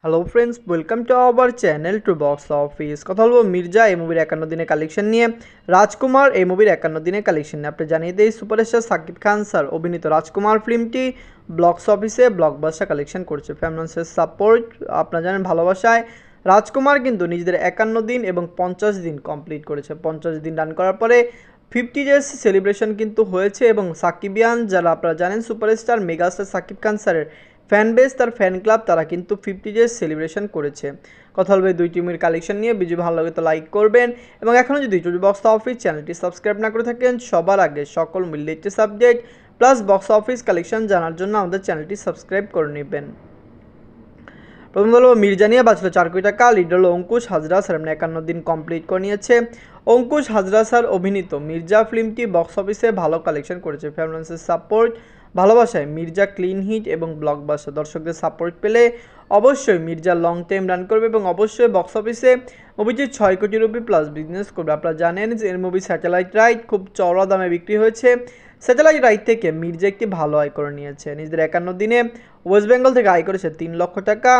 Hello friends, welcome to our channel to box office. কথা বলবো মির্জা এই মুভির 51 দিনের কালেকশন নিয়ে, রাজকুমার এই মুভির 51 দিনের কালেকশন নিয়ে। আপনি জানিয়ে দিই, সুপারস্টার সাকিব খান স্যার অভিনীত রাজকুমার ফিল্মটি বক্স অফিসে ব্লকবাস্টার কালেকশন করছে। ফ্যামিলির সাপোর্ট, আপনারা জানেন, ভালোবাসায় রাজকুমার কিন্তু নিজেদের 51 দিন এবং 50 দিন কমপ্লিট করেছে। 50 দিন রান করার পরে 50 ডেজ সেলিব্রেশন কিন্তু হয়েছে এবং সাকিবিয়ান যারা আপনারা জানেন সুপারস্টার মেগাস্টার সাকিব খান স্যারের ফ্যান বেস, তার ফ্যান ক্লাব, তারা কিন্তু 50 ডেজ সেলিব্রেশন করেছে। কথা বলবে দুই টিমের কালেকশন নিয়ে। ভিডিও ভালো লাগে তো লাইক করবেন এবং এখনও যদি বক্স অফিস চ্যানেলটি সাবস্ক্রাইব না করে থাকেন, সবার আগে সকল latest subject plus box office collection জানার জন্য আমাদের চ্যানেলটি সাবস্ক্রাইব করে নেবেন। প্রথম হলো মির্জা নিয়ে বাঁচল 4 কোটি টাকা। লিড হলো অঙ্কুশ হাজরা স্যার, 51 দিন কমপ্লিট করে নিয়েছে। অঙ্কুশ হাজরা স্যার অভিনীত মির্জা ফিল্মটি বক্স অফিসে ভালো কালেকশন করেছে। ফ্যামিলির সাপোর্ট, ভালোবাসায় মির্জা ক্লিন হিট এবং ব্লকবাস্টার দর্শকদের সাপোর্ট পেলে অবশ্যই মির্জা লং টাইম রান করবে এবং অবশ্যই বক্স অফিসে মুভিটি 6 কোটি রুপি প্লাস বিজনেস করবে। আপনারা জানেন যে এর মুভি স্যাটেলাইট রাইট খুব চড়া দামে বিক্রি হয়েছে। স্যাটেলাইট রাইট থেকে মির্জা একটি ভালো আয় করে নিয়েছে। নিজেদের 51 দিনে ওয়েস্ট বেঙ্গল থেকে আয় করেছে 3 লক্ষ টাকা।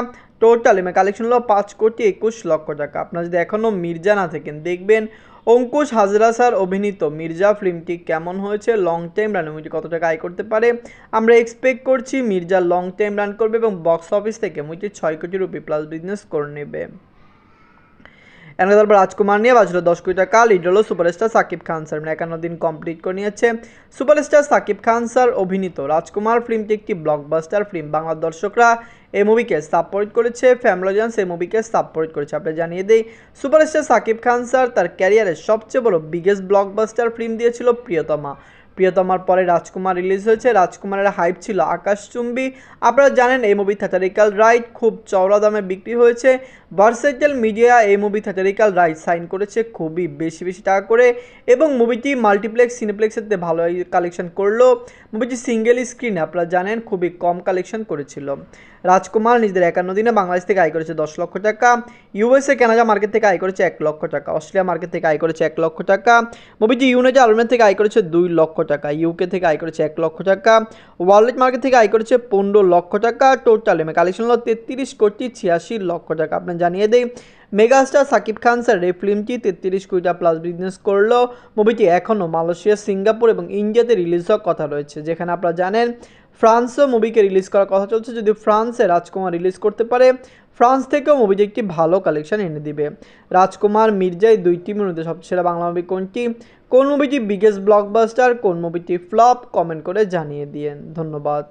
টোটাল এমএ কালেকশন হলো 5 কোটি 21 লক্ষ টাকা। আপনারা যদি এখনও মির্জা না থাকেন, দেখবেন অঙ্কুশ হাজরা স্যার অভিনীত মির্জা ফিল্মটি কেমন হয়েছে, লং টাইম রান মুভিটি কত টাকা আয় করতে পারে। আমরা এক্সপেক্ট করছি মির্জা লং টাইম রান করবে এবং বক্স অফিস থেকে মুভিটি 6 কোটি রুপি প্লাস বিজনেস করে নেবে। এখানে তারপর রাজকুমার নিয়ে বাঁচল 10 কোটি টাকা। লিড হলো সুপারস্টার সাকিব খান স্যার, 51 দিন কমপ্লিট করে নিয়েছে। সুপারস্টার সাকিব খান স্যার অভিনীত রাজকুমার ফিল্মটি একটি ব্লকবাস্টার ফিল্ম। বাংলার দর্শকরা এই মুভিকে সাপোর্ট করেছে, ফ্যামিলিয়ান্স এই মুভিকে সাপোর্ট করেছে। আপনি জানিয়ে দিই, সুপারস্টার সাকিব খান স্যার তার ক্যারিয়ারের সবচেয়ে বড় বিগেস্ট ব্লকবাস্টার ফিল্ম দিয়েছিল প্রিয়তমা। প্রিয়তমার পরে রাজকুমার রিলিজ হয়েছে। রাজকুমারের হাইপ ছিল আকাশচুম্বী। আপনারা জানেন এই মুভি থিয়েটারিক্যাল রাইট খুব চওড়া দামে বিক্রি হয়েছে। ভার্সেটাইল মিডিয়া এই মুভি থিয়েটারিক্যাল রাইট সাইন করেছে খুবই বেশি টাকা করে এবং মুভিটি মাল্টিপ্লেক্স সিনেপ্লেক্সেতে ভালো কালেকশন করলো। মুভিটি সিঙ্গেল স্ক্রিনে আপনারা জানেন খুবই কম কালেকশন করেছিল। রাজকুমার নিজেদের 51 দিনে বাংলাদেশ থেকে আয় করেছে 10 লক্ষ টাকা। ইউএসএ কানাডা মার্কেট থেকে আয় করেছে 1 লক্ষ টাকা। অস্ট্রেলিয়া মার্কেট থেকে আয় করেছে 1 লক্ষ টাকা। মুভিটি ইউনাইটেড আরব থেকে আয় করেছে 2 লক্ষ টাকা। ইউকে থেকে আয় করেছে 1 লক্ষ টাকা। ওয়ার্ল্ড মার্কেট থেকে আয় করেছে 15 লক্ষ টাকা। টোটাল এমএ কালেকশন হলো 33 কোটি 86 লক্ষ টাকা। আপনার জানিয়ে দেই, মেগাস্টার সাকিব খান স্যার এই ফিল্মটি 33 কোটি টাকা প্লাস বিজনেস করলো। মুভিটি এখনও মালয়েশিয়া, সিঙ্গাপুর এবং ইন্ডিয়াতে রিলিজ হওয়ার কথা রয়েছে, যেখানে আপনারা জানেন ফ্রান্সও মুভিকে রিলিজ করার কথা চলছে। যদি ফ্রান্সে রাজকুমার রিলিজ করতে পারে, ফ্রান্স থেকেও মুভিটি একটি ভালো কালেকশন এনে দিবে। রাজকুমার মির্জা এই দুই টিমের মধ্যে সবচেয়ে সেরা বাংলা মুভি কোনটি, কোন মুভিটি বিগেস্ট ব্লকবাস্টার, কোন মুভিটি ফ্লপ, কমেন্ট করে জানিয়ে দিয়েন। ধন্যবাদ।